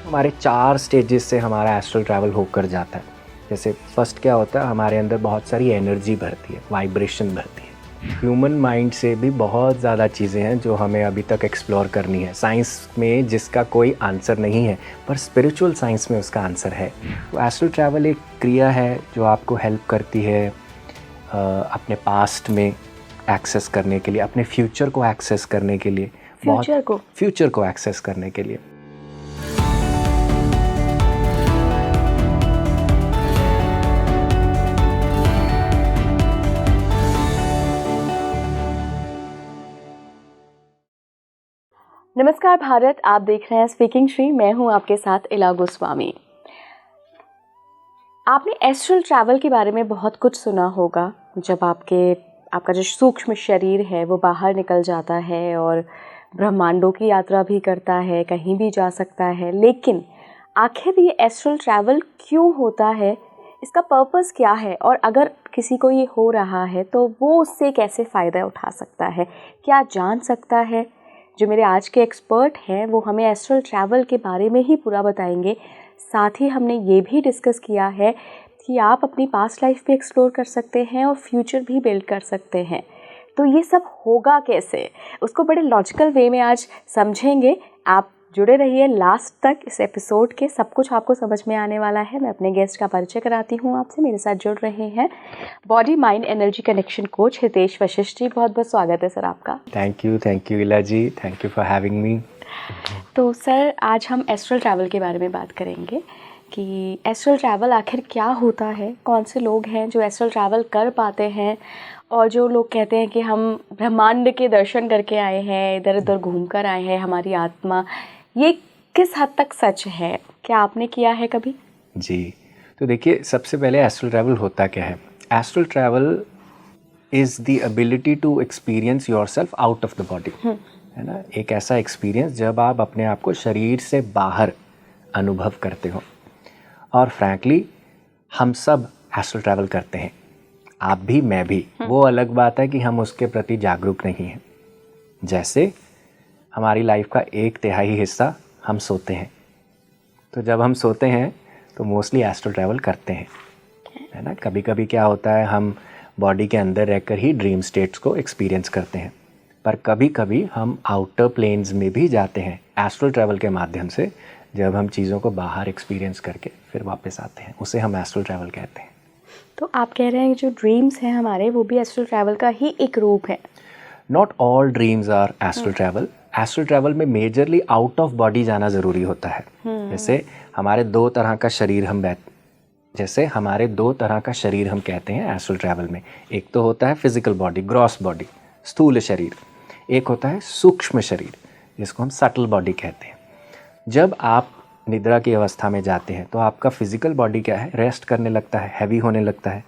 हमारे 4 स्टेजेस से हमारा एस्ट्रल ट्रैवल होकर जाता है। जैसे फर्स्ट क्या होता है, हमारे अंदर बहुत सारी एनर्जी भरती है, वाइब्रेशन भरती है। ह्यूमन माइंड से भी बहुत ज़्यादा चीज़ें हैं जो हमें अभी तक एक्सप्लोर करनी है। साइंस में जिसका कोई आंसर नहीं है, पर स्पिरिचुअल साइंस में उसका आंसर है। तो एस्ट्रल ट्रैवल एक क्रिया है जो आपको हेल्प करती है अपने पास्ट में एक्सेस करने के लिए, अपने फ्यूचर को एक्सेस करने के लिए, फ्यूचर को एक्सेस करने के लिए। नमस्कार भारत, आप देख रहे हैं स्पीकिंग श्री। मैं हूं आपके साथ इला गोस्वामी। आपने एस्ट्रल ट्रैवल के बारे में बहुत कुछ सुना होगा। जब आपका जो सूक्ष्म शरीर है वो बाहर निकल जाता है और ब्रह्मांडों की यात्रा भी करता है, कहीं भी जा सकता है। लेकिन आखिर ये एस्ट्रल ट्रैवल क्यों होता है, इसका पर्पस क्या है, और अगर किसी को ये हो रहा है तो वो उससे कैसे फ़ायदा उठा सकता है, क्या जान सकता है। जो मेरे आज के एक्सपर्ट हैं वो हमें एस्ट्रल ट्रैवल के बारे में ही पूरा बताएंगे। साथ ही हमने ये भी डिस्कस किया है कि आप अपनी पास्ट लाइफ भी एक्सप्लोर कर सकते हैं और फ्यूचर भी बिल्ड कर सकते हैं। तो ये सब होगा कैसे, उसको बड़े लॉजिकल वे में आज समझेंगे। आप जुड़े रहिए लास्ट तक इस एपिसोड के, सब कुछ आपको समझ में आने वाला है। मैं अपने गेस्ट का परिचय कराती हूँ आपसे। मेरे साथ जुड़ रहे हैं body mind energy connection coach Hitesh Vashishtha ji. बहुत बहुत स्वागत है सर आपका। Thank you Ila ji, thank you for having me. तो सर, आज हम एस्ट्रल ट्रैवल के बारे में बात करेंगे कि एस्ट्रल ट्रैवल आखिर क्या होता है, कौन से लोग हैं जो एस्ट्रल ट्रैवल कर पाते हैं, और जो लोग कहते हैं कि हम ब्रह्मांड के दर्शन करके आए हैं, इधर उधर घूम कर आए हैं, हमारी आत्मा, ये किस हद तक सच है? क्या आपने किया है कभी? जी, तो देखिए, सबसे पहले एस्ट्रल ट्रैवल होता क्या है। Astral travel is the ability to experience yourself out of the body, है ना। एक ऐसा एक्सपीरियंस जब आप अपने आप को शरीर से बाहर अनुभव करते हो। और फ्रैंकली हम सब एस्ट्रल ट्रैवल करते हैं, आप भी मैं भी। वो अलग बात है कि हम उसके प्रति जागरूक नहीं हैं। जैसे हमारी लाइफ का 1/3 हिस्सा हम सोते हैं, तो जब हम सोते हैं तो मोस्टली एस्ट्रल ट्रैवल करते हैं, है ना। कभी कभी क्या होता है, हम बॉडी के अंदर रहकर ही ड्रीम स्टेट्स को एक्सपीरियंस करते हैं, पर कभी कभी हम आउटर प्लेन्स में भी जाते हैं एस्ट्रल ट्रैवल के माध्यम से। जब हम चीज़ों को बाहर एक्सपीरियंस करके फिर वापस आते हैं, उसे हम एस्ट्रल ट्रैवल कहते हैं। तो आप कह रहे हैं जो ड्रीम्स हैं हमारे, वो भी एस्ट्रल ट्रैवल का ही एक रूप है? Not all dreams are astral travel. Astral travel में मेजरली आउट ऑफ बॉडी जाना ज़रूरी होता है। जैसे हमारे दो तरह का शरीर हम कहते हैं एस्ट्रल ट्रैवल में। एक तो होता है फिजिकल बॉडी, ग्रॉस बॉडी, स्थूल शरीर। एक होता है सूक्ष्म शरीर, जिसको हम सटल बॉडी कहते हैं। जब आप निद्रा की अवस्था में जाते हैं तो आपका फिजिकल बॉडी क्या है, रेस्ट करने लगता है, हैवी होने लगता है,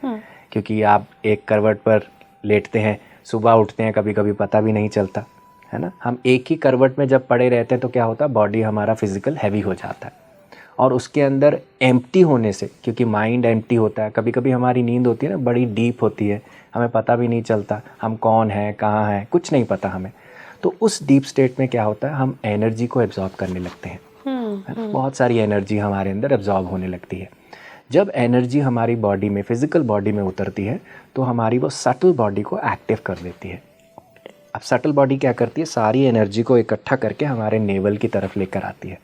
क्योंकि आप एक करवट पर लेटते हैं, सुबह उठते हैं, कभी कभी पता भी नहीं चलता, है ना। हम एक ही करवट में जब पड़े रहते हैं तो क्या होता है, बॉडी हमारा फिजिकल हैवी हो जाता है। और उसके अंदर एम्प्टी होने से, क्योंकि माइंड एम्प्टी होता है, कभी कभी हमारी नींद होती है ना, बड़ी डीप होती है, हमें पता भी नहीं चलता हम कौन हैं, कहाँ हैं, कुछ नहीं पता हमें। तो उस डीप स्टेट में क्या होता है, हम एनर्जी को एब्जॉर्ब करने लगते हैं। बहुत सारी एनर्जी हमारे अंदर एब्जॉर्ब होने लगती है। जब एनर्जी हमारी बॉडी में, फिजिकल बॉडी में उतरती है तो हमारी वो सटल बॉडी को एक्टिव कर देती है। अब सटल बॉडी क्या करती है, सारी एनर्जी को इकट्ठा करके हमारे नेवल की तरफ लेकर आती है,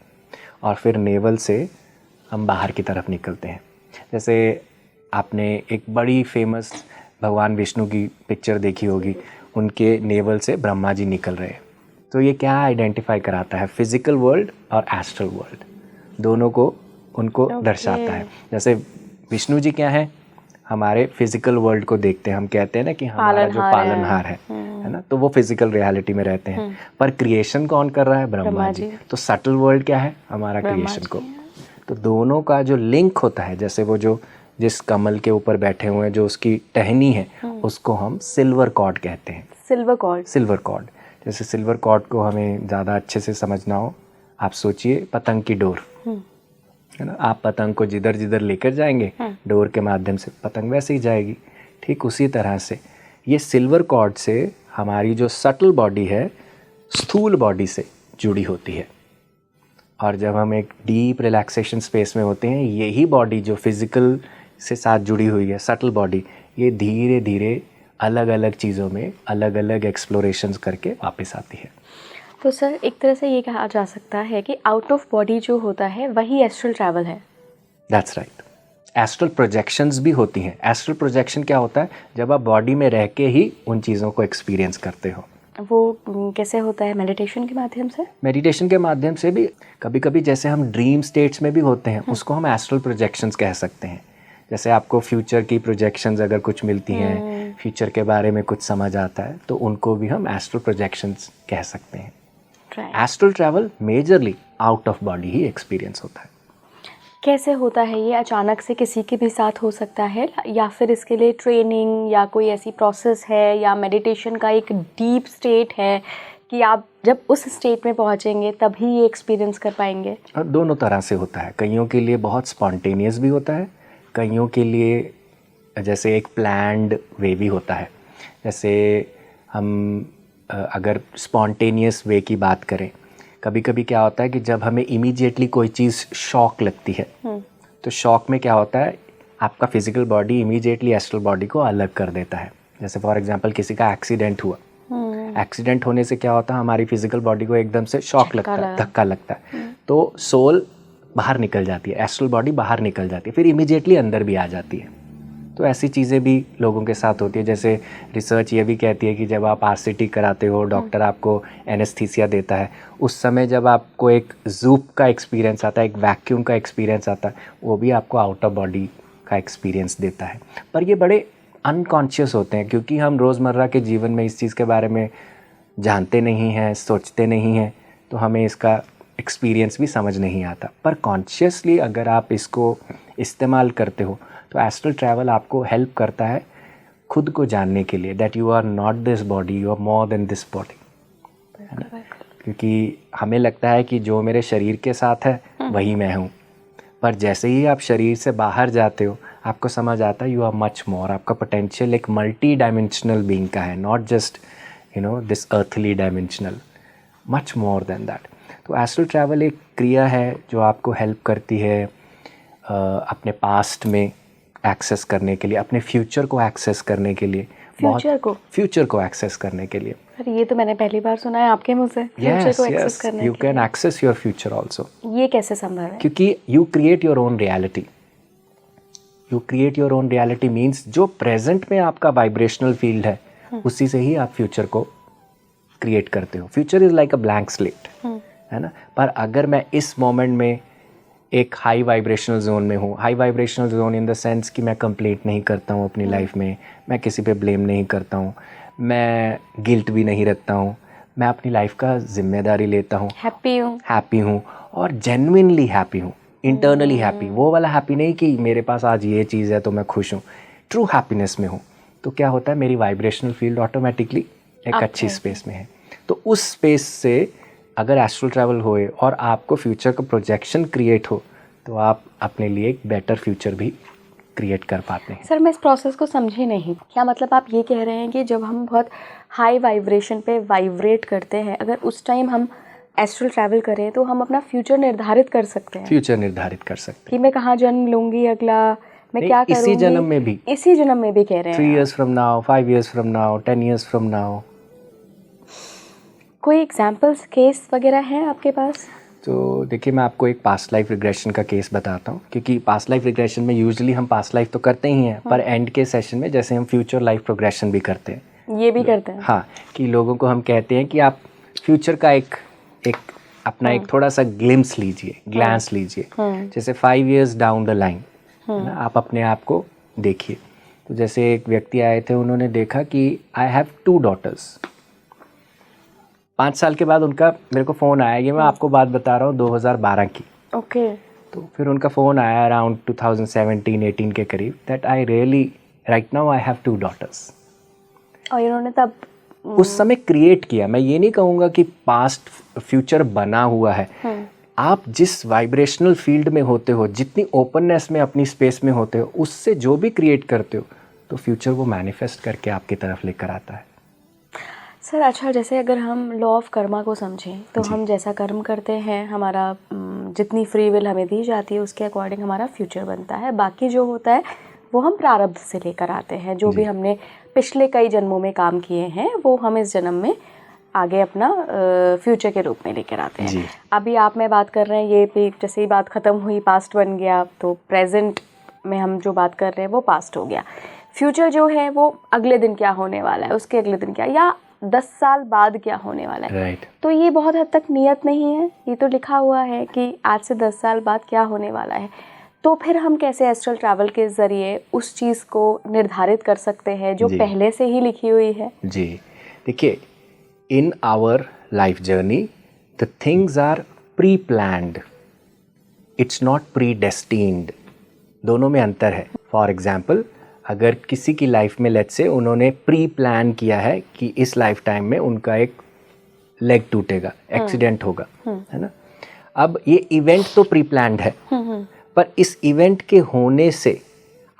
और फिर नेवल से हम बाहर की तरफ निकलते हैं। जैसे आपने एक बड़ी फेमस भगवान विष्णु की पिक्चर देखी होगी, उनके नेवल से ब्रह्मा जी निकल रहे हैं। तो ये क्या आइडेंटिफाई कराता है, फिजिकल वर्ल्ड और एस्ट्रल वर्ल्ड, दोनों को उनको दर्शाता है। जैसे विष्णु जी क्या है, हमारे फिजिकल वर्ल्ड को देखते हैं, हम कहते हैं ना कि हमारा जो पालनहार है ना, तो वो फिजिकल रियलिटी में रहते हैं। पर क्रिएशन कौन कर रहा है, ब्रह्मा जी। तो सटल वर्ल्ड क्या है, हमारा क्रिएशन को। तो दोनों का जो लिंक होता है, जैसे वो जो जिस कमल के ऊपर बैठे हुए हैं, जो उसकी टहनी है, उसको हम सिल्वर कॉर्ड कहते हैं। Silver cord. जैसे सिल्वर कॉर्ड को हमें ज़्यादा अच्छे से समझना हो, आप सोचिए पतंग की डोर, है ना। आप पतंग को जिधर जिधर लेकर जाएंगे, डोर के माध्यम से पतंग वैसे ही जाएगी। ठीक उसी तरह से ये सिल्वर कॉर्ड से हमारी जो सटल बॉडी है, स्थूल बॉडी से जुड़ी होती है। और जब हम एक डीप रिलैक्सेशन स्पेस में होते हैं, यही बॉडी जो फिज़िकल से साथ जुड़ी हुई है, सटल बॉडी, ये धीरे धीरे अलग अलग चीज़ों में अलग अलग एक्सप्लोरेशंस करके वापस आती है। तो सर एक तरह से ये कहा जा सकता है कि आउट ऑफ बॉडी जो होता है वही एस्ट्रल ट्रैवल है। That's right. एस्ट्रल प्रोजेक्शंस भी होती हैं। एस्ट्रल प्रोजेक्शन क्या होता है? जब आप बॉडी में रह के ही उन चीज़ों को एक्सपीरियंस करते हो। वो कैसे होता है? मेडिटेशन के माध्यम से? मेडिटेशन के माध्यम से भी। कभी कभी जैसे हम ड्रीम स्टेट्स में भी होते हैं, उसको हम एस्ट्रल प्रोजेक्शंस कह सकते हैं। जैसे आपको फ्यूचर की प्रोजेक्शंस अगर कुछ मिलती हैं, फ्यूचर के बारे में कुछ समझ आता है, तो उनको भी हम एस्ट्रल प्रोजेक्शंस कह सकते हैं। Astral travel majorly out of body he experience होता है। कैसे होता है ये? अचानक से किसी के भी साथ हो सकता है, या फिर इसके लिए ट्रेनिंग या कोई ऐसी प्रोसेस है, या मेडिटेशन का एक डीप स्टेट है कि आप जब उस स्टेट में पहुंचेंगे तभी ये एक्सपीरियंस कर पाएंगे? और दोनों तरह से होता है। कईयों के लिए बहुत स्पॉन्टेनियस भी होता है, कईयों के लिए जैसे एक प्लान्ड वे भी होता है। जैसे हम अगर स्पॉन्टेनियस वे की बात करें, कभी कभी क्या होता है कि जब हमें इमीडिएटली कोई चीज़ शॉक लगती है, तो शॉक में क्या होता है, आपका physical body immediately astral body को अलग कर देता है। जैसे फॉर एग्जांपल किसी का एक्सीडेंट हुआ, एक्सीडेंट होने से क्या होता है, हमारी फिजिकल बॉडी को एकदम से शॉक लगता है, धक्का लगता है, तो सोल बाहर निकल जाती है, एस्ट्रल बॉडी बाहर निकल जाती है, फिर इमीडिएटली अंदर भी आ जाती है। तो ऐसी चीज़ें भी लोगों के साथ होती है। जैसे रिसर्च ये भी कहती है कि जब आप आरसीटी कराते हो, डॉक्टर आपको एनेस्थीसिया देता है, उस समय जब आपको एक जूप का एक्सपीरियंस आता है, एक वैक्यूम का एक्सपीरियंस आता है, वो भी आपको आउट ऑफ बॉडी का एक्सपीरियंस देता है। पर ये बड़े अनकॉन्शियस होते हैं, क्योंकि हम रोज़मर्रा के जीवन में इस चीज़ के बारे में जानते नहीं हैं, सोचते नहीं हैं, तो हमें इसका एक्सपीरियंस भी समझ नहीं आता। पर कॉन्शियसली अगर आप इसको इस्तेमाल करते हो, तो एस्ट्रल ट्रैवल आपको हेल्प करता है खुद को जानने के लिए, that you are not this body, you are more than this body, है ना? क्योंकि हमें लगता है कि जो मेरे शरीर के साथ है वही मैं हूँ, पर जैसे ही आप शरीर से बाहर जाते हो, आपको समझ आता है यू आर मच मोर। आपका पोटेंशियल एक मल्टी डायमेंशनल बीइंग का है, not just this earthly dimensional, much more than that. तो एस्ट्रल ट्रैवल एक क्रिया है जो आपको हेल्प करती है अपने पास्ट में एक्सेस करने के लिए, अपने फ्यूचर को एक्सेस करने के लिए, फ्यूचर को एक्सेस करने के लिए। अरे ये तो मैंने पहली बार सुना है आपके मुंह से, फ्यूचर को एक्सेस करने के लिए। You can access your future also. ये कैसे संभव है? क्योंकि you create your own reality. You create your own reality means जो प्रेजेंट में आपका वाइब्रेशनल फील्ड है, उसी से ही आप फ्यूचर को क्रिएट करते हो। Future is like a blank slate, है ना? पर अगर मैं इस मोमेंट में एक हाई वाइब्रेशनल जोन में हूँ, high vibrational zone in the sense कि मैं कंप्लेंट नहीं करता हूँ अपनी लाइफ में, मैं किसी पे ब्लेम नहीं करता हूँ, मैं गिल्ट भी नहीं रखता हूँ, मैं अपनी लाइफ का जिम्मेदारी लेता हूँ, हैप्पी हूँ और जेन्युइनली हैप्पी हूँ, इंटरनली हैप्पी। वो वाला हैप्पी नहीं कि मेरे पास आज ये चीज़ है तो मैं खुश हूँ, ट्रू हैप्पीनेस में हूँ। तो क्या होता है, मेरी वाइब्रेशनल फील्ड ऑटोमेटिकली एक अच्छी स्पेस में है। तो उस स्पेस से अगर एस्ट्रल ट्रैवल होए और आपको फ्यूचर का प्रोजेक्शन क्रिएट हो, तो आप अपने लिए एक बेटर फ्यूचर भी क्रिएट कर पाते हैं। सर मैं इस प्रोसेस को समझी नहीं। क्या मतलब आप ये कह रहे हैं कि जब हम बहुत हाई वाइब्रेशन पे वाइब्रेट करते हैं, अगर उस टाइम हम एस्ट्रल ट्रैवल करें तो हम अपना फ्यूचर निर्धारित कर सकते हैं? फ्यूचर निर्धारित कर सकते हैं कि मैं कहाँ जन्म लूँगी, अगला मैं क्या करूँगी, इसी जन्म में भी, इसी जन्म में भी कह रहे हैं। 3 years from now, 5 years from now, 10 years from now। कोई एग्जाम्पल्स, केस वगैरह हैं आपके पास? तो देखिए, मैं आपको एक पास्ट लाइफ रिग्रेशन का केस बताता हूँ, क्योंकि पास्ट लाइफ रिग्रेशन में यूजुअली हम पास्ट लाइफ तो करते ही हैं, पर एंड के सेशन में जैसे हम फ्यूचर लाइफ प्रोग्रेशन भी करते हैं, ये भी करते हैं। हाँ, कि लोगों को हम कहते हैं कि आप फ्यूचर का एक अपना एक थोड़ा सा ग्लिम्स लीजिए, ग्लांस लीजिए, जैसे 5 years डाउन द लाइन, है ना, आप अपने आप को देखिए। तो जैसे एक व्यक्ति आए थे, उन्होंने देखा कि आई हैव 2 daughters। 5 साल के बाद उनका मेरे को फ़ोन आया, ये मैं आपको बात बता रहा हूँ 2012 की। ओके। तो फिर उनका फ़ोन आया अराउंड 2017-18 के करीब, that I really right now I have 2 daughters। और इन्होंने तब उस समय क्रिएट किया। मैं ये नहीं कहूँगा कि पास्ट फ्यूचर बना हुआ है। आप जिस वाइब्रेशनल फील्ड में होते हो, जितनी ओपननेस में अपनी स्पेस में होते हो, उससे जो भी क्रिएट करते हो, तो फ्यूचर वो मैनिफेस्ट करके आपकी तरफ लेकर आता है। सर अच्छा, जैसे अगर हम लॉ ऑफ कर्मा को समझें तो हम जैसा कर्म करते हैं हमारा जितनी फ्री विल हमें दी जाती है उसके अकॉर्डिंग हमारा फ्यूचर बनता है। बाकी जो होता है वो हम प्रारब्ध से लेकर आते हैं, जो भी हमने पिछले कई जन्मों में काम किए हैं वो हम इस जन्म में आगे अपना फ्यूचर के रूप में लेकर आते हैं। अभी आप में बात कर रहे हैं, ये भी जैसे ही बात ख़त्म हुई पास्ट बन गया, तो प्रेजेंट में हम जो बात कर रहे हैं वो पास्ट हो गया। फ्यूचर जो है वो अगले दिन क्या होने वाला है, उसके अगले दिन क्या, या 10 साल बाद क्या होने वाला है। तो ये बहुत हद तक नियत नहीं है, ये तो लिखा हुआ है कि आज से 10 साल बाद क्या होने वाला है। तो फिर हम कैसे एस्ट्रल ट्रैवल के ज़रिए उस चीज़ को निर्धारित कर सकते हैं जो पहले से ही लिखी हुई है। जी देखिए, in our life journey the things are pre planned, it's not pre destined. दोनों में अंतर है। फॉर एग्जाम्पल, अगर किसी की लाइफ में लेट्स से उन्होंने प्री प्लान किया है कि इस लाइफ टाइम में उनका एक लेग टूटेगा, एक्सीडेंट होगा, है ना। अब ये इवेंट तो प्री प्लान्ड है, पर इस इवेंट के होने से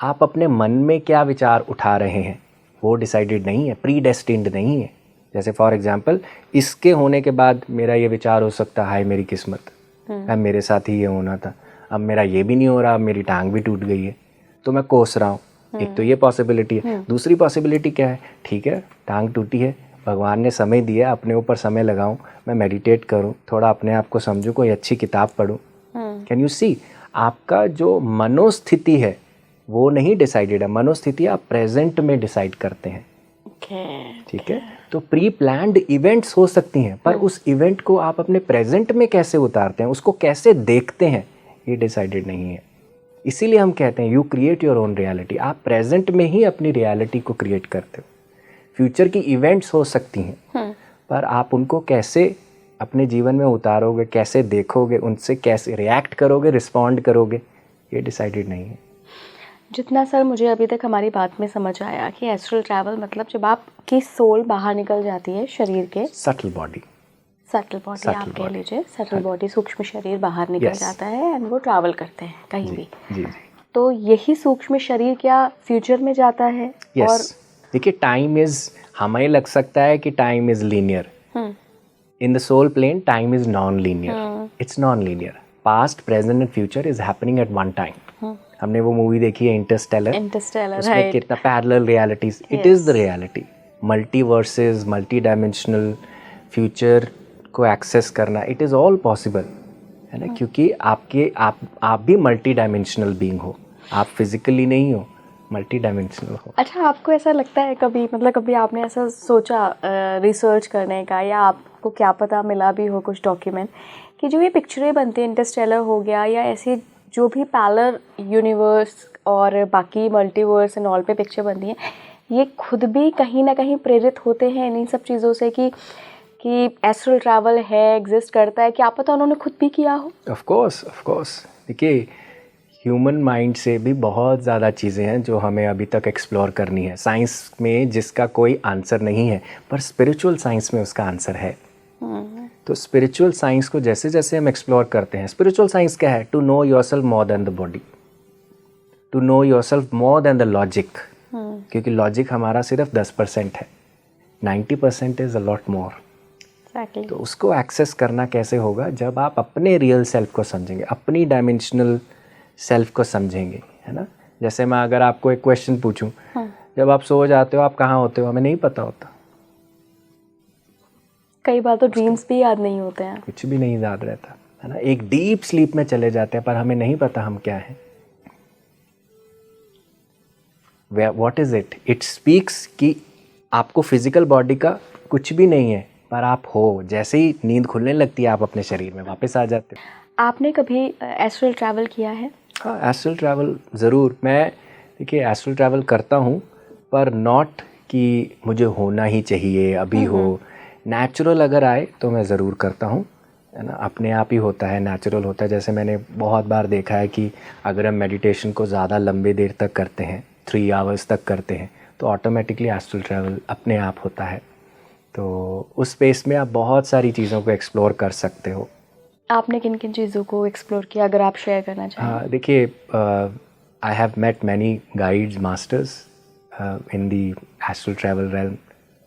आप अपने मन में क्या विचार उठा रहे हैं वो डिसाइडेड नहीं है, प्री डेस्टिन्ड नहीं है। जैसे फॉर एग्जाम्पल, इसके होने के बाद मेरा ये विचार हो सकता है, मेरी किस्मत, अब मेरे साथ ही ये होना था, अब मेरा ये भी नहीं हो रहा, अब मेरी टांग भी टूट गई है, तो मैं कोस रहा हूँ। एक तो ये पॉसिबिलिटी है। दूसरी पॉसिबिलिटी क्या है, ठीक है टांग टूटी है, भगवान ने समय दिया, अपने ऊपर समय लगाऊं, मैं मेडिटेट करूं, थोड़ा अपने आप को समझूं, कोई अच्छी किताब पढूं। कैन यू सी, आपका जो मनोस्थिति है वो नहीं डिसाइडेड है। मनोस्थिति आप प्रेजेंट में डिसाइड करते हैं, ठीक है। तो प्री प्लान्ड इवेंट्स हो सकती हैं, पर उस इवेंट को आप अपने प्रेजेंट में कैसे उतारते हैं, उसको कैसे देखते हैं, ये डिसाइडेड नहीं है। इसीलिए हम कहते हैं you create your own reality. आप प्रेजेंट में ही अपनी रियलिटी को क्रिएट करते हो। फ्यूचर की इवेंट्स हो सकती हैं, पर आप उनको कैसे अपने जीवन में उतारोगे, कैसे देखोगे, उनसे कैसे रिएक्ट करोगे, रिस्पॉन्ड करोगे, ये डिसाइडेड नहीं है। जितना सर मुझे अभी तक हमारी बात में समझ आया कि एस्ट्रल ट्रैवल मतलब जब आपकी सोल बाहर निकल जाती है शरीर के, सटल बॉडी आप कह लीजिए, सटल बॉडी, सूक्ष्म शरीर बाहर निकल जाता है एंड वो ट्रैवल करते हैं कहीं भी। जी। तो यही सूक्ष्म शरीर क्या फ्यूचर में जाता है? और देखिए, टाइम इज, हमें लग सकता है कि time is linear, in the soul plane time is non linear, it's non linear. Past, present and future is happening at one time. हमने वो मूवी देखी है इंटरस्टेलर, उसमें कितना parallel realities, it is the reality. Multiverses, multi dimensional future को access करना, it is all possible, है ना, क्योंकि आप भी मल्टी डायमेंशनल बीइंग हो, आप फिजिकली नहीं हो, मल्टी डायमेंशनल हो। अच्छा, आपको ऐसा लगता है कभी, मतलब कभी आपने ऐसा सोचा रिसर्च करने का, या आपको क्या पता मिला भी हो कुछ डॉक्यूमेंट कि जो ये पिक्चरें बनती हैं, इंटरस्टेलर हो गया या ऐसी जो भी पैरेलल यूनिवर्स और बाकी मल्टीवर्स एंड ऑल पे पिक्चर बनती हैं, ये खुद भी कहीं ना कहीं प्रेरित होते हैं इन सब चीज़ों से कि एस्ट्रल ट्रैवल है, एग्जिस्ट करता है? क्या पता उन्होंने खुद भी किया हो। ऑफ कोर्स देखिए, ह्यूमन माइंड से भी बहुत ज़्यादा चीज़ें हैं जो हमें अभी तक एक्सप्लोर करनी है। साइंस में जिसका कोई आंसर नहीं है, पर स्पिरिचुअल साइंस में उसका आंसर है। तो स्पिरिचुअल साइंस को जैसे जैसे हम एक्सप्लोर करते हैं, स्पिरिचुअल साइंस क्या है? To know yourself more than the body, to know yourself more than the logic, क्योंकि लॉजिक हमारा सिर्फ 10% है, 90% इज अ लॉट मोर। तो उसको एक्सेस करना कैसे होगा? जब आप अपने रियल सेल्फ को समझेंगे, अपनी डायमेंशनल सेल्फ को समझेंगे, है ना। जैसे मैं अगर आपको एक क्वेश्चन पूछूं, जब आप सो जाते हो आप कहाँ होते हो, हमें नहीं पता होता। कई बार तो ड्रीम्स भी याद नहीं होते हैं, कुछ भी नहीं याद रहता, है ना। एक डीप स्लीप में चले जाते हैं, पर हमें नहीं पता हम क्या हैं। What is it? It speaks कि आपको फिजिकल बॉडी का कुछ भी नहीं है, पर आप हो। जैसे ही नींद खुलने लगती है, आप अपने शरीर में वापस आ जाते हो। आपने कभी एस्ट्रल ट्रैवल किया है? हाँ, एस्ट्रल ट्रैवल ज़रूर। मैं देखिए एस्ट्रल ट्रैवल करता हूँ, पर नॉट कि मुझे होना ही चाहिए अभी हो। नेचुरल अगर आए तो मैं ज़रूर करता हूँ, है ना। अपने आप ही होता है, नेचुरल होता है। जैसे मैंने बहुत बार देखा है कि अगर हम मेडिटेशन को ज़्यादा लंबे देर तक करते हैं, 3 आवर्स तक करते हैं, तो ऑटोमेटिकली एस्ट्रल ट्रैवल अपने आप होता है। तो उस स्पेस में आप बहुत सारी चीज़ों को एक्सप्लोर कर सकते हो। आपने किन किन चीज़ों को एक्सप्लोर किया, अगर आप शेयर करना चाहें? हाँ, देखिए, I have met many guides, masters in the astral travel realm,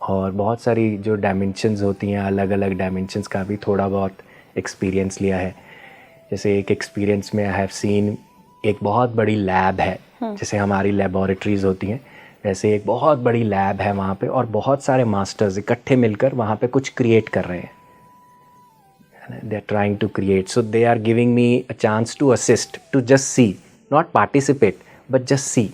और बहुत सारी जो डायमेंशंस होती हैं, अलग अलग डायमेंशंस का भी थोड़ा बहुत एक्सपीरियंस लिया है। जैसे एक एक्सपीरियंस में आई हैव सीन एक बहुत बड़ी लैब है, जैसे हमारी लेबोरेटरीज होती हैं वैसे एक बहुत बड़ी लैब है वहाँ पे, और बहुत सारे मास्टर्स इकट्ठे मिलकर वहाँ पे कुछ क्रिएट कर रहे हैं. They are trying to create, so they are giving me a chance to assist, to just see, not participate, but just see.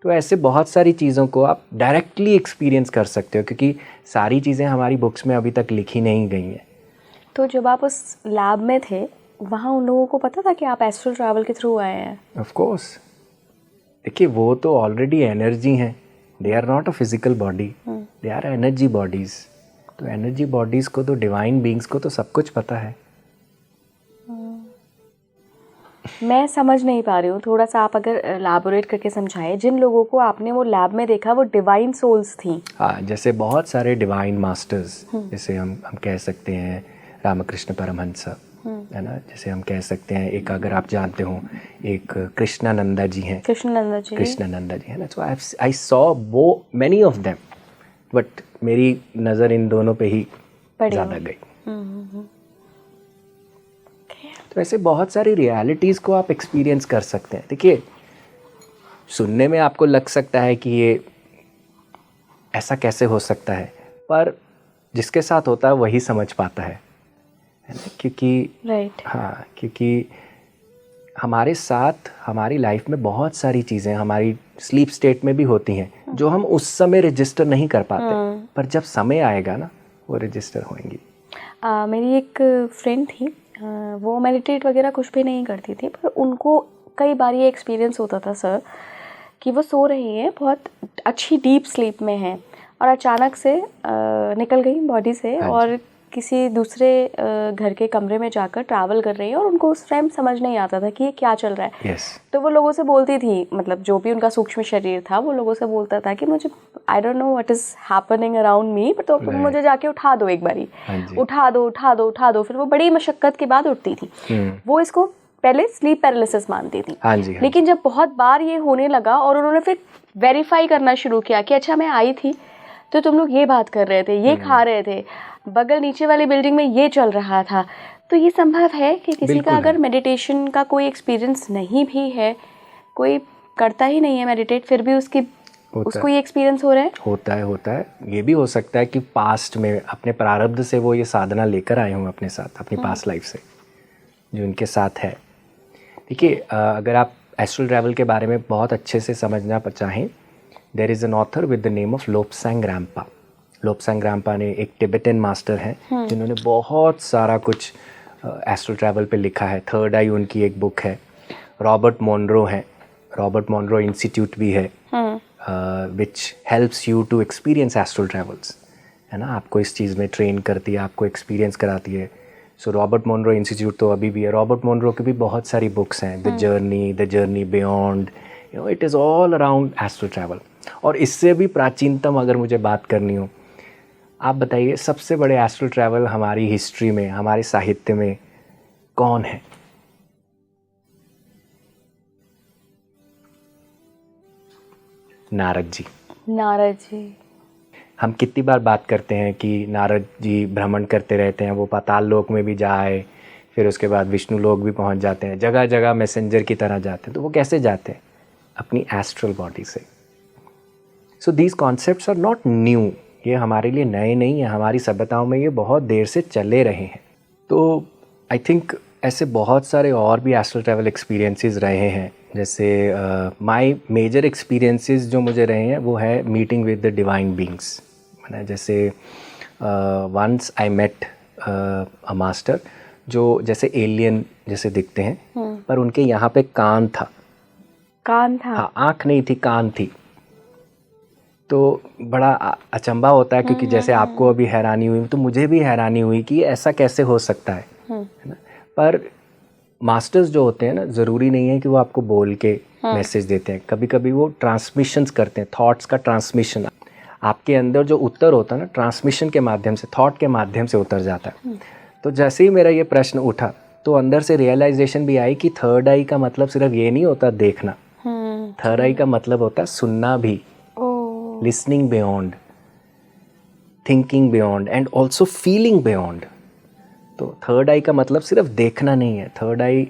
तो ऐसे बहुत सारी चीज़ों को आप डायरेक्टली एक्सपीरियंस कर सकते हो, क्योंकि सारी चीज़ें हमारी बुक्स में अभी तक लिखी नहीं गई हैं. तो जब आप उस लैब में थे वहाँ उन लोगों को पता था कि आप एस्ट्रल ट्रैवल के थ्रू आए हैं? Of course. देखिए वो तो ऑलरेडी एनर्जी हैं, they are not a physical body, they are energy bodies. तो एनर्जी बॉडीज़ को तो, डिवाइन बींग्स को तो सब कुछ पता है. मैं समझ नहीं पा रही हूँ, थोड़ा सा आप अगर एलैबोरेट करके समझाएं. जिन लोगों को आपने वो लैब में देखा वो डिवाइन सोल्स थी? हाँ, जैसे बहुत सारे डिवाइन मास्टर्स, जैसे हम कह सकते हैं रामकृष्ण परमहंस, है ना, जैसे हम कह सकते हैं एक, अगर आप जानते हो एक कृष्णानंदा जी हैं. कृष्णानंदा जी है ना. सो आई सॉ वो मैनी ऑफ देम, बट मेरी नज़र इन दोनों पे ही ज़्यादा गई. तो ऐसे बहुत सारी रियलिटीज़ को आप एक्सपीरियंस कर सकते हैं. देखिए सुनने में आपको लग सकता है कि ये ऐसा कैसे हो सकता है, पर जिसके साथ होता है वही समझ पाता है ना. क्योंकि हाँ, क्योंकि हमारे साथ हमारी लाइफ में बहुत सारी चीज़ें हमारी स्लीप स्टेट में भी होती हैं जो हम उस समय रजिस्टर नहीं कर पाते, पर जब समय आएगा ना वो रजिस्टर होंगी. मेरी एक फ्रेंड थी, वो मेडिटेट वगैरह कुछ भी नहीं करती थी, पर उनको कई बार ये एक्सपीरियंस होता था सर कि वो सो रही हैं, बहुत अच्छी डीप स्लीप में हैं, और अचानक से निकल गई बॉडी से और किसी दूसरे घर के कमरे में जाकर ट्रैवल कर रही है, और उनको उस टाइम समझ नहीं आता था कि ये क्या चल रहा है. तो वो लोगों से बोलती थी, मतलब जो भी उनका सूक्ष्म शरीर था वो लोगों से बोलता था कि मुझे I don't know what is happening around me, पर तो मुझे जाके उठा दो एक बारी, उठा दो. फिर वो बड़ी मशक्क़त के बाद उठती थी. वो इसको पहले स्लीप पैरालिसिस मानती थी. लेकिन जब बहुत बार ये होने लगा और उन्होंने फिर वेरीफाई करना शुरू किया कि अच्छा मैं आई थी तो तुम लोग ये बात कर रहे थे, ये खा रहे थे, बगल नीचे वाली बिल्डिंग में ये चल रहा था. तो ये संभव है कि किसी का अगर मेडिटेशन का कोई एक्सपीरियंस नहीं भी है, कोई करता ही नहीं है मेडिटेट, फिर भी उसको ये एक्सपीरियंस हो रहा है? होता है. ये भी हो सकता है कि पास्ट में अपने प्रारब्ध से वो ये साधना लेकर आए हों अपने साथ, अपनी पास्ट लाइफ से जो उनके साथ है. देखिए अगर आप एस्ट्रल ट्रैवल के बारे में बहुत अच्छे से समझना चाहें, there is an author with the name of Lobsang Rampa. Lobsang Rampa ने एक टिबेटन मास्टर हैं जिन्होंने बहुत सारा कुछ एस्ट्रल ट्रैवल पे लिखा है. थर्ड आई उनकी एक बुक है. रॉबर्ट मोनरो हैं, रॉबर्ट मोनरो इंस्टीट्यूट भी है which helps you to experience astral travels, है ना, आपको इस चीज़ में ट्रेन करती है, आपको एक्सपीरियंस कराती है. सो रॉबर्ट मोनरो इंस्टीट्यूट तो अभी भी है. रॉबर्ट मोनरो की भी बहुत सारी बुक्स हैं, the journey beyond, you know, it is all around astral travel. और इससे भी प्राचीनतम अगर मुझे बात करनी हो, आप बताइए सबसे बड़े एस्ट्रल ट्रैवल हमारी हिस्ट्री में, हमारे साहित्य में कौन है? नारद जी. हम कितनी बार बात करते हैं कि नारद जी भ्रमण करते रहते हैं, वो पाताल लोक में भी जाए, फिर उसके बाद विष्णु लोक भी पहुंच जाते हैं, जगह जगह मैसेंजर की तरह जाते हैं. तो वो कैसे जाते हैं? अपनी एस्ट्रल बॉडी से. So these concepts are not new, ये हमारे लिए नए नहीं है, हमारी सभ्यताओं में ये बहुत देर से चले रहे हैं. तो आई थिंक ऐसे बहुत सारे और भी एस्ट्रल ट्रैवल एक्सपीरियंसेस रहे हैं. जैसे माय मेजर एक्सपीरियंसेस जो मुझे रहे हैं वो है meeting with the divine beings. जैसे once I met a master जो जैसे एलियन जैसे दिखते हैं, पर उनके यहाँ पे कान था. हाँ, आँख नहीं थी, कान थी. तो बड़ा अचंभा होता है, क्योंकि जैसे आपको अभी हैरानी हुई तो मुझे भी हैरानी हुई कि ऐसा कैसे हो सकता है ना. पर मास्टर्स जो होते हैं ना, ज़रूरी नहीं है कि वो आपको बोल के मैसेज देते हैं. कभी कभी वो ट्रांसमिशंस करते हैं, थॉट्स का ट्रांसमिशन. आपके अंदर जो उत्तर होता है ना, ट्रांसमिशन के माध्यम से, थॉट के माध्यम से उतर जाता है. तो जैसे ही मेरा ये प्रश्न उठा तो अंदर से रियलाइजेशन भी आई कि थर्ड आई का मतलब सिर्फ ये नहीं होता देखना, थर्ड आई का मतलब होता है सुनना भी, listening beyond, thinking beyond, and also feeling beyond. तो थर्ड आई का मतलब सिर्फ देखना नहीं है, third I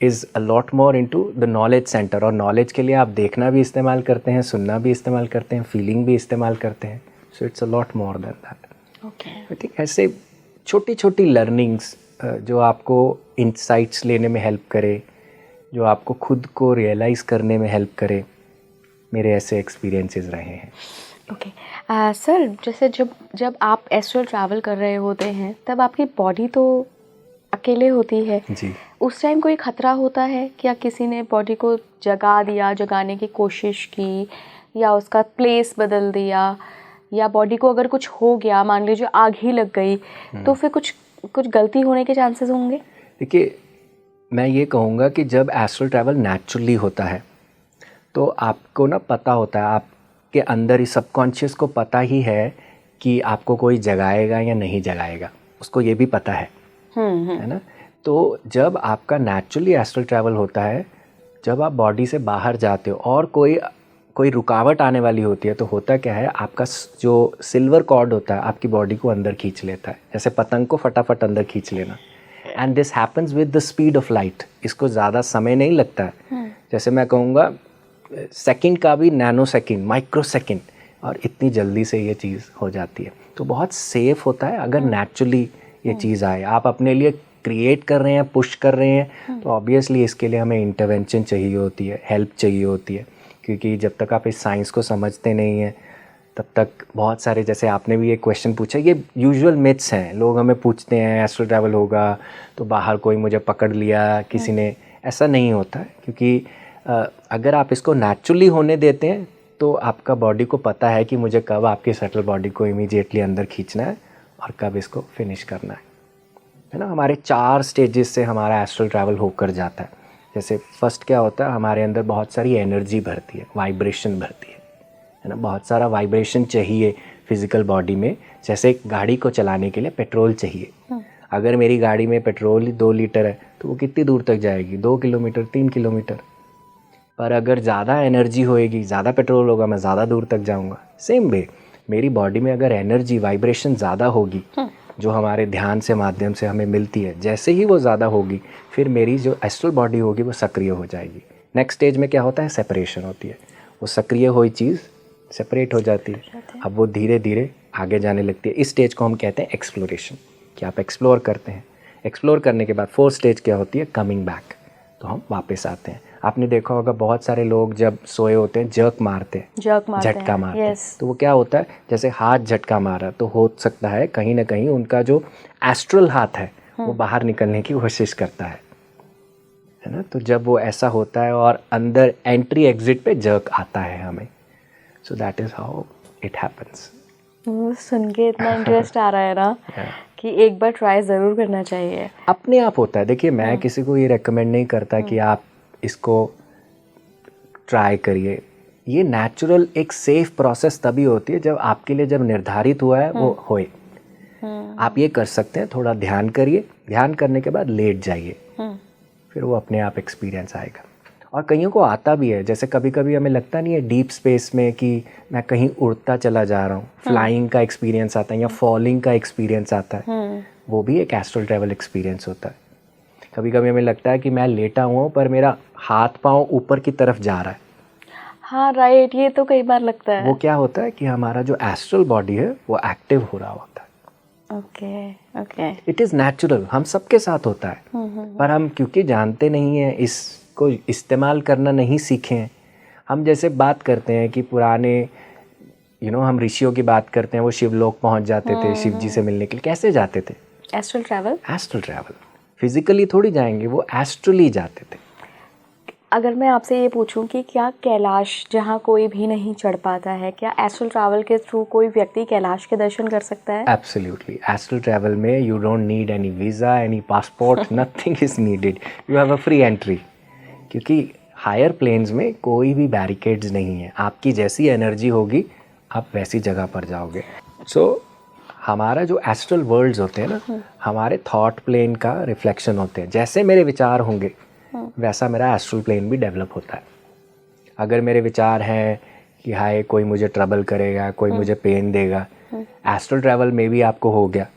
is a lot more into the knowledge centre, और नॉलेज के लिए आप देखना भी इस्तेमाल करते हैं, सुनना भी इस्तेमाल करते हैं, फीलिंग भी इस्तेमाल करते हैं. So it's a lot more than that. Okay. I think ऐसे छोटी छोटी लर्निंग्स जो आपको इंसाइट्स लेने में हेल्प करे, जो आपको खुद को रियलाइज़ करने में हेल्प करे, मेरे ऐसे एक्सपीरियंसेस रहे हैं. ओके. सर, जैसे जब आप एस्ट्रल ट्रैवल कर रहे होते हैं तब आपकी बॉडी तो अकेले होती है जी. उस टाइम कोई खतरा होता है क्या? किसी ने बॉडी को जगाने की कोशिश की, या उसका प्लेस बदल दिया, या बॉडी को अगर कुछ हो गया, मान लीजिए आग ही लग गई, तो फिर कुछ गलती होने के चांसेस होंगे? देखिए, मैं ये कहूँगा कि जब एस्ट्रल ट्रैवल नेचुरली होता है तो आपको ना पता होता है, आपके अंदर ही सबकॉन्शियस को पता ही है कि आपको कोई जगाएगा या नहीं जगाएगा, उसको ये भी पता है ना. तो जब आपका नेचुरली एस्ट्रल ट्रैवल होता है, जब आप बॉडी से बाहर जाते हो और कोई रुकावट आने वाली होती है, तो होता क्या है, आपका जो सिल्वर कॉर्ड होता है आपकी बॉडी को अंदर खींच लेता है, जैसे पतंग को फटाफट अंदर खींच लेना. And this happens with the speed of light. इसको ज़्यादा समय नहीं लगता है. जैसे मैं कहूँगा सेकंड का भी नैनो सेकंड, माइक्रो सेकंड, और इतनी जल्दी से ये चीज़ हो जाती है. तो बहुत सेफ होता है अगर नेचुरली ये चीज़ आए. आप अपने लिए क्रिएट कर रहे हैं, पुश कर रहे हैं, तो ऑब्वियसली इसके लिए हमें इंटरवेंशन चाहिए होती है, हेल्प चाहिए होती है. क्योंकि जब तक आप इस साइंस को समझते नहीं हैं तब तक बहुत सारे, जैसे आपने भी एक क्वेश्चन पूछा, ये यूजुअल मिथ्स हैं. लोग हमें पूछते हैं एस्ट्रल ट्रैवल होगा तो बाहर कोई मुझे पकड़ लिया किसी ने. ऐसा नहीं होता है, क्योंकि अगर आप इसको नेचुरली होने देते हैं तो आपका बॉडी को पता है कि मुझे कब आपकी सटल बॉडी को इमीडिएटली अंदर खींचना है और कब इसको फिनिश करना है ना. हमारे 4 स्टेजेस से हमारा एस्ट्रल ट्रैवल होकर जाता है. जैसे फर्स्ट क्या होता है, हमारे अंदर बहुत सारी एनर्जी भरती है, वाइब्रेशन भरती है ना. बहुत सारा वाइब्रेशन चाहिए फिजिकल बॉडी में. जैसे एक गाड़ी को चलाने के लिए पेट्रोल चाहिए. अगर मेरी गाड़ी में पेट्रोल 2 लीटर है तो वो कितनी दूर तक जाएगी? 2 किलोमीटर, 3 किलोमीटर. पर अगर ज़्यादा एनर्जी होएगी, ज़्यादा पेट्रोल होगा, मैं ज़्यादा दूर तक जाऊँगा. सेम वे मेरी बॉडी में अगर एनर्जी, वाइब्रेशन ज़्यादा होगी, जो हमारे ध्यान से माध्यम से हमें मिलती है, जैसे ही वो ज़्यादा होगी फिर मेरी जो एस्ट्रल बॉडी होगी वो सक्रिय हो जाएगी. नेक्स्ट स्टेज में क्या होता है, सेपरेशन होती है. वो सक्रिय हुई चीज़ सेपरेट हो जाती है. अब वो धीरे धीरे आगे जाने लगती है. इस स्टेज को हम कहते हैं एक्सप्लोरेशन, कि आप एक्सप्लोर करते हैं. एक्सप्लोर करने के बाद 4th स्टेज क्या होती है, कमिंग बैक. तो हम वापस आते हैं. आपने देखा होगा बहुत सारे लोग जब सोए होते हैं झटका मारते हैं, yes. तो वो क्या होता है, जैसे हाथ झटका मारा तो हो सकता है कहीं ना कहीं उनका जो एस्ट्रल हाथ है वो बाहर निकलने की कोशिश करता है ना. तो जब वो ऐसा होता है और अंदर एंट्री एग्जिट पे जर्क आता है हमें. So that is how it happens. सुन के इतना इंटरेस्ट आ रहा है ना कि एक बार ट्राई ज़रूर करना चाहिए. अपने आप होता है. देखिए, मैं किसी को ये रेकमेंड नहीं करता कि आप इसको ट्राई करिए. ये नेचुरल एक सेफ प्रोसेस तभी होती है जब आपके लिए जब निर्धारित हुआ है वो होए. आप ये कर सकते हैं, थोड़ा ध्यान करिए, ध्यान करने के बाद लेट जाइए, फिर वो अपने आप एक्सपीरियंस आएगा. और कईयों को आता भी है. जैसे कभी कभी हमें लगता नहीं है डीप स्पेस में कि मैं कहीं उड़ता चला जा रहा हूँ, फ्लाइंग का एक्सपीरियंस आता है या फॉलिंग का एक्सपीरियंस आता है. वो भी एक एस्ट्रल ट्रैवल एक्सपीरियंस होता है. कभी कभी हमें लगता है कि मैं लेटा हुआ हूँ पर मेरा हाथ पाँव ऊपर की तरफ जा रहा है. हाँ राइट, ये तो कई बार लगता है. वो क्या होता है कि हमारा जो एस्ट्रल बॉडी है वो एक्टिव हो रहा होता है. ओके. इट इज़ नेचुरल, हम सबके साथ होता है. पर हम क्योंकि जानते नहीं हैं, इसको इस्तेमाल करना नहीं सीखे हैं. हम जैसे बात करते हैं कि पुराने हम ऋषियों की बात करते हैं, वो शिवलोक पहुंच जाते थे शिव जी से मिलने के लिए. कैसे जाते थे? Astral travel. फिजिकली थोड़ी जाएंगे, वो एस्ट्रली जाते थे. अगर मैं आपसे ये पूछूं कि क्या कैलाश, जहाँ कोई भी नहीं चढ़ पाता है, क्या एस्ट्रल ट्रैवल के थ्रू कोई व्यक्ति कैलाश के दर्शन कर सकता है? एब्सोल्युटली. एस्ट्रल ट्रैवल में you don't need any visa, any passport, nothing is needed. You have a free entry. क्योंकि हायर प्लेन्स में कोई भी बैरिकेड्स नहीं है. आपकी जैसी एनर्जी होगी आप वैसी जगह पर जाओगे. सो हमारा जो एस्ट्रल वर्ल्ड्स होते हैं ना, हमारे थॉट प्लेन का रिफ्लेक्शन होते हैं. जैसे मेरे विचार होंगे वैसा मेरा एस्ट्रल प्लेन भी डेवलप होता है. अगर मेरे विचार हैं कि हाय कोई मुझे ट्रबल करेगा, कोई मुझे पेन देगा, एस्ट्रल ट्रैवल में भी आपको हो गया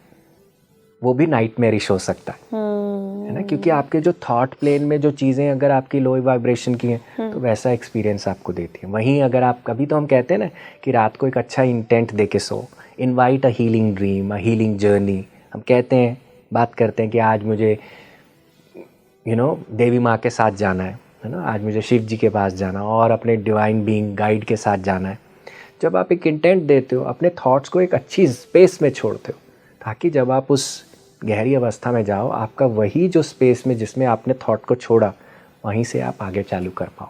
वो भी नाइटमेरिश हो सकता है ना, क्योंकि आपके जो थॉट प्लेन में जो चीज़ें अगर आपकी लो वाइब्रेशन की हैं तो वैसा एक्सपीरियंस आपको देती है। वहीं अगर आप कभी, तो हम कहते हैं ना कि रात को एक अच्छा इंटेंट दे के so, invite a healing dream, a healing journey. हम कहते हैं, बात करते हैं कि आज मुझे देवी माँ के साथ जाना है ना, आज मुझे शिव जी के पास जाना और अपने डिवाइन बीइंग गाइड के साथ जाना है। जब आप एक इंटेंट देते हो, अपने थॉट्स को एक अच्छी स्पेस में छोड़ते हो, ताकि जब आप उस गहरी अवस्था में जाओ, आपका वही जो स्पेस में जिसमें आपने थॉट को छोड़ा, वहीं से आप आगे चालू कर पाओ।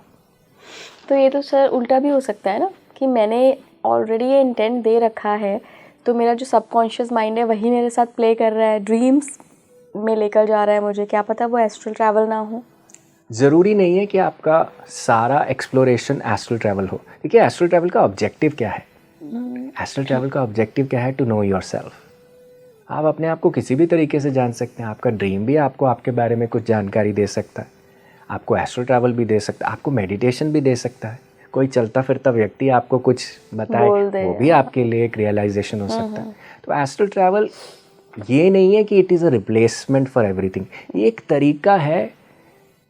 तो ये तो सर उल्टा भी हो सकता है ना, कि मैंने ऑलरेडी ये इंटेंट दे रखा है, तो मेरा जो सबकॉन्शियस माइंड है वही मेरे साथ प्ले कर रहा है, ड्रीम्स में लेकर जा रहा है मुझे, क्या पता वो एस्ट्रल ट्रैवल ना हो। ज़रूरी नहीं है कि आपका सारा एक्सप्लोरेशन एस्ट्रल ट्रैवल हो। देखिए, एस्ट्रल ट्रैवल का ऑब्जेक्टिव क्या है? एस्ट्रल ट्रैवल का ऑब्जेक्टिव क्या है? To know yourself. आप अपने आप को किसी भी तरीके से जान सकते हैं। आपका ड्रीम भी आपको आपके बारे में कुछ जानकारी दे सकता है, आपको एस्ट्रल ट्रैवल भी दे सकता है, आपको मेडिटेशन भी दे सकता है, कोई चलता फिरता व्यक्ति आपको कुछ बताए, वो भी आपके लिए एक रियलाइजेशन हो सकता है। तो एस्ट्रल ट्रैवल ये नहीं है कि it is a replacement for everything. ये एक तरीका है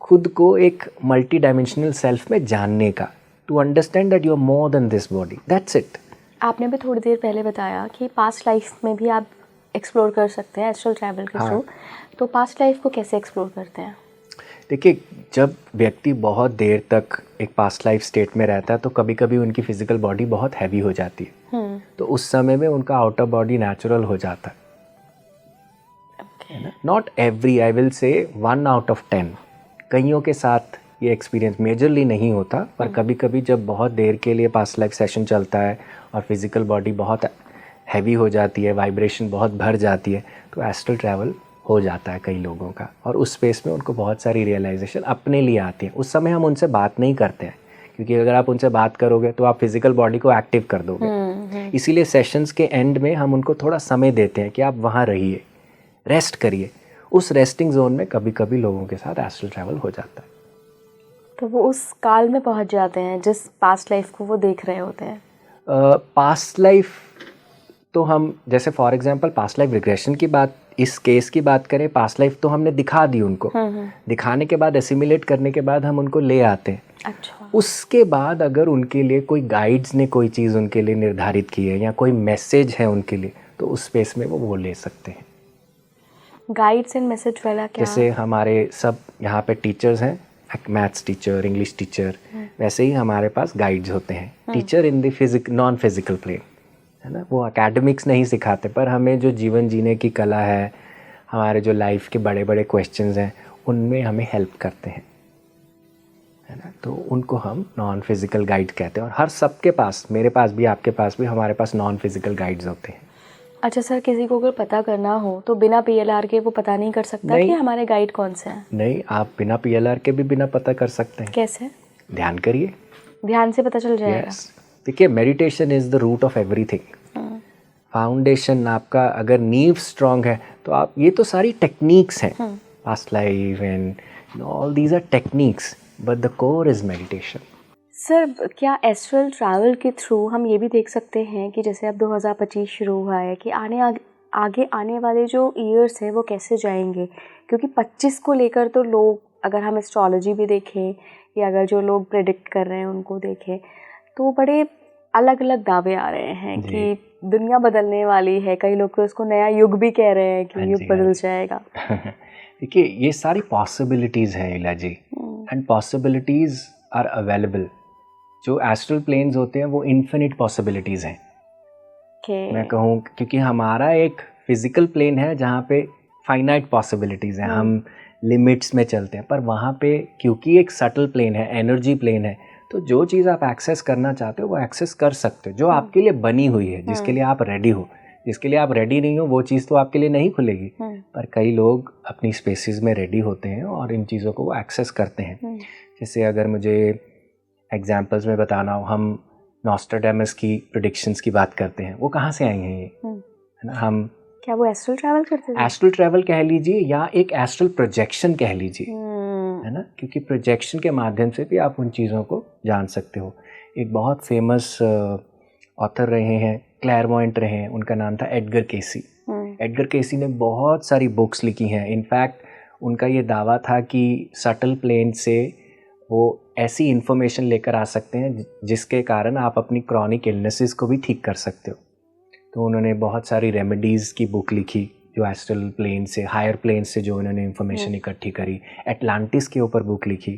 खुद को एक मल्टी डायमेंशनल सेल्फ में जानने का, to understand that you are more than this body, that's it. आपने भी थोड़ी देर पहले बताया कि पास्ट लाइफ में भी आप एक्सप्लोर कर सकते हैं एस्ट्रल ट्रैवल के थ्रू। तो पास्ट लाइफ को कैसे एक्सप्लोर करते हैं? देखिए, जब व्यक्ति बहुत देर तक एक पास्ट लाइफ स्टेट में रहता है तो कभी कभी उनकी फिजिकल बॉडी बहुत हैवी हो जाती है, तो उस समय में उनका आउटर बॉडी नेचुरल हो जाता है। Not every, I will say 1 out of 10, कईयों के साथ ये एक्सपीरियंस मेजरली नहीं होता, पर कभी कभी जब बहुत देर के लिए पास्ट लाइफ सेशन चलता है और फिजिकल बॉडी बहुत हैवी हो जाती है, वाइब्रेशन बहुत भर जाती है, तो एस्ट्रल ट्रैवल हो जाता है कई लोगों का, और उस स्पेस में उनको बहुत सारी रियलाइजेशन अपने लिए आती है। उस समय हम उनसे बात नहीं करते हैं, क्योंकि अगर आप उनसे बात करोगे तो आप फिजिकल बॉडी को एक्टिव कर दोगे। इसीलिए सेशंस के एंड में हम उनको थोड़ा समय देते हैं कि आप वहाँ रहिए, रेस्ट करिए। उस रेस्टिंग जोन में कभी कभी लोगों के साथ एस्ट्रल ट्रैवल हो जाता है, तो वो उस काल में पहुंच जाते हैं जिस पास्ट लाइफ को वो देख रहे होते हैं। पास्ट लाइफ तो हम, जैसे for example past life regression की बात, इस केस की बात करें, पास्ट लाइफ तो हमने दिखा दी उनको, दिखाने के बाद एसिमिलेट करने के बाद हम उनको ले आते हैं। अच्छा। उसके बाद अगर उनके लिए कोई गाइड्स ने कोई चीज़ उनके लिए निर्धारित की है या कोई मैसेज है उनके लिए, तो उस स्पेस में वो ले सकते हैं। गाइड्स एंड मैसेज वाला क्या? जैसे हमारे सब यहाँ पे टीचर्स हैं, मैथ्स टीचर, इंग्लिश टीचर, वैसे ही हमारे पास गाइड्स होते हैं। Teacher in the non physical plane, है ना, वो एकेडमिक्स नहीं सिखाते, पर हमें जो जीवन जीने की कला है, हमारे जो लाइफ के बड़े बड़े क्वेश्चंस हैं, उनमें हमें हेल्प करते हैं, है ना, तो उनको हम नॉन फिजिकल गाइड कहते हैं। और हर सबके पास, मेरे पास भी, आपके पास भी, हमारे पास नॉन फिजिकल गाइड्स होते हैं। अच्छा सर, किसी को अगर पता करना हो तो बिना PLR के वो पता नहीं कर सकता कि हमारे गाइड कौन से हैं? नहीं, आप बिना PLR के भी बिना पता कर सकते हैं। कैसे? ध्यान करिए, ध्यान से पता चल जाएगा। देखिए, meditation is the root of everything. Foundation आपका अगर नींव स्ट्रांग है तो आप, ये तो सारी टेक्निक्स हैं, past life and all these are techniques, but the core is meditation. Sir, क्या एस्ट्रल ट्रैवल के थ्रू हम ये भी देख सकते हैं कि जैसे अब 2025 शुरू हुआ है कि आगे आने वाले जो ईयर्स हैं वो कैसे जाएंगे? क्योंकि 25 को लेकर तो लोग, अगर हम एस्ट्रोलॉजी भी देखें या अगर जो लोग प्रेडिक्ट कर रहे हैं उनको देखें, तो बड़े अलग अलग दावे आ रहे हैं कि दुनिया बदलने वाली है। कई लोग तो इसको नया युग भी कह रहे हैं कि युग बदल जाएगा। देखिए, ये सारी पॉसिबिलिटीज़ हैं इला जी, एंड पॉसिबिलिटीज़ आर अवेलेबल। जो एस्ट्रल प्लेन्स होते हैं वो इन्फिनिट पॉसिबिलिटीज़ हैं, मैं कहूँ, क्योंकि हमारा एक फिजिकल प्लेन है जहाँ पे फाइनाइट पॉसिबिलिटीज़ हैं, हम लिमिट्स में चलते हैं, पर वहाँ पे क्योंकि एक सटल प्लेन है, एनर्जी प्लेन है, तो जो चीज़ आप एक्सेस करना चाहते हो वो एक्सेस कर सकते हो, जो आपके लिए बनी हुई है, जिसके लिए आप रेडी हो। जिसके लिए आप रेडी नहीं हो वो चीज़ तो आपके लिए नहीं खुलेगी, पर कई लोग अपनी स्पेसिस में रेडी होते हैं और इन चीज़ों को वो एक्सेस करते हैं। जैसे अगर मुझे एग्जाम्पल्स में बताना हो, हम नॉस्ट्राडेमस की प्रेडिक्शंस की बात करते हैं, वो कहाँ से आई हैं ये, है ना, हम क्या वो एस्ट्रल ट्रैवल करते थे? एस्ट्रल ट्रैवल कह लीजिए या एक एस्ट्रल प्रोजेक्शन कह लीजिए, है ना, क्योंकि प्रोजेक्शन के माध्यम से भी आप उन चीज़ों को जान सकते हो। एक बहुत फेमस ऑथर रहे हैं, क्लैरवॉयंट रहे हैं, उनका नाम था एडगर केसी। एडगर केसी ने बहुत सारी बुक्स लिखी हैं। इनफैक्ट उनका ये दावा था कि सटल प्लेन से वो ऐसी इन्फॉर्मेशन लेकर आ सकते हैं जिसके कारण आप अपनी क्रॉनिक इलनेसेस को भी ठीक कर सकते हो। तो उन्होंने बहुत सारी रेमेडीज़ की बुक लिखी जो एस्ट्रल प्लेन से, हायर प्लेन से जो उन्होंने इन्फॉर्मेशन इकट्ठी करी। एटलांटिस के ऊपर बुक लिखी।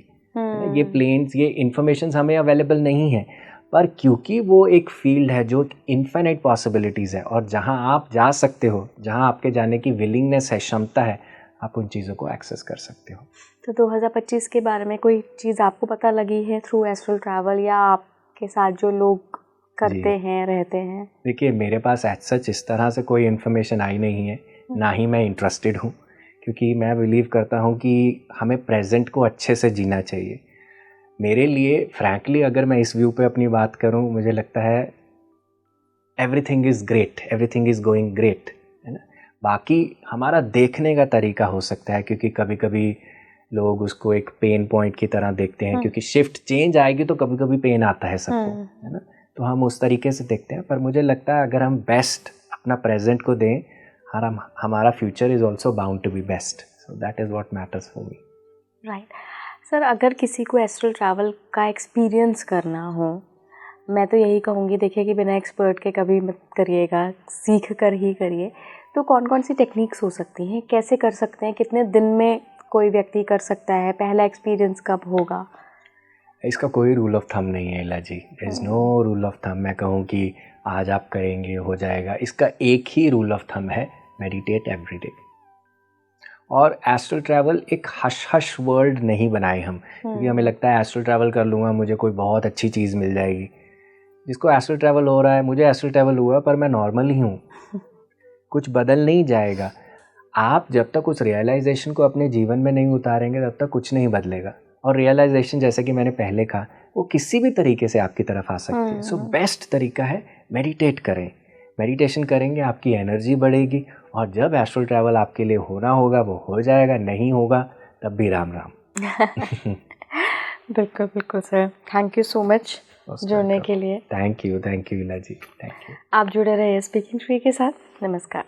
ये प्लेन्स, ये इन्फॉर्मेशन हमें अवेलेबल नहीं है, पर क्योंकि वो एक फील्ड है जो इन्फिनिट पॉसिबिलिटीज़ है और जहाँ आप जा सकते हो, जहाँ आपके जाने की विलिंगनेस है, क्षमता है, आप उन चीज़ों को एक्सेस कर सकते हो। तो 2025 के बारे में कोई चीज़ आपको पता लगी है थ्रू एस्ट्रल ट्रैवल, या आपके साथ जो लोग करते हैं, रहते हैं? देखिए, मेरे पास एज सच इस तरह से कोई इन्फॉर्मेशन आई नहीं है, ना ही मैं इंटरेस्टेड हूँ, क्योंकि मैं बिलीव करता हूँ कि हमें प्रेजेंट को अच्छे से जीना चाहिए। मेरे लिए फ्रैंकली अगर मैं इस व्यू पे अपनी बात करूँ, मुझे लगता है everything is great, everything is going great, है ना। बाकी हमारा देखने का तरीका हो सकता है, क्योंकि कभी कभी लोग उसको एक पेन पॉइंट की तरह देखते हैं, क्योंकि शिफ्ट चेंज आएगी तो कभी कभी पेन आता है सबको, है ना। तो हम उस तरीके से देखते हैं, पर मुझे लगता है अगर हम बेस्ट अपना प्रेजेंट को दें, हमारा future is also bound to be best. So that is what matters for me. Right sir, अगर किसी को एस्ट्रल ट्रैवल का एक्सपीरियंस करना हो, मैं तो यही कहूँगी, देखिए कि बिना एक्सपर्ट के कभी मत करिएगा, सीख कर ही करिए। तो कौन कौन सी टेक्निक्स हो सकती हैं, कैसे कर सकते हैं, कितने दिन में कोई व्यक्ति कर सकता है, पहला एक्सपीरियंस कब होगा? इसका कोई रूल ऑफ थंब नहीं है Ila ji, there is no rule of thumb. मैं कहूँ कि आज आप करेंगे हो जाएगा, इसका एक ही रूल ऑफ थंब है, मेडिटेट एवरी डे। और एस्ट्रल ट्रैवल एक हश हश वर्ल्ड नहीं बनाए हम, क्योंकि हमें लगता है एस्ट्रल ट्रैवल कर लूँगा मुझे कोई बहुत अच्छी चीज़ मिल जाएगी। जिसको एस्ट्रल ट्रैवल हो रहा है, मुझे एस्ट्रल ट्रैवल हुआ पर मैं नॉर्मल ही हूँ, कुछ बदल नहीं जाएगा। आप जब तक उस रियलाइजेशन को अपने जीवन में नहीं उतारेंगे तब तक कुछ नहीं बदलेगा। और रियलाइजेशन, जैसे कि मैंने पहले कहा, वो किसी भी तरीके से आपकी तरफ आ सकती है। सो बेस्ट तरीका है मेडिटेट करें। मेडिटेशन करेंगे, आपकी एनर्जी बढ़ेगी, और जब एस्ट्रल ट्रैवल आपके लिए होना होगा वो हो जाएगा, नहीं होगा तब भी राम राम। बिल्कुल बिल्कुल sir, thank you so much जुड़ने के लिए। Thank you Ila ji, thank you. आप जुड़े रहे स्पीकिंग ट्री के साथ। नमस्कार।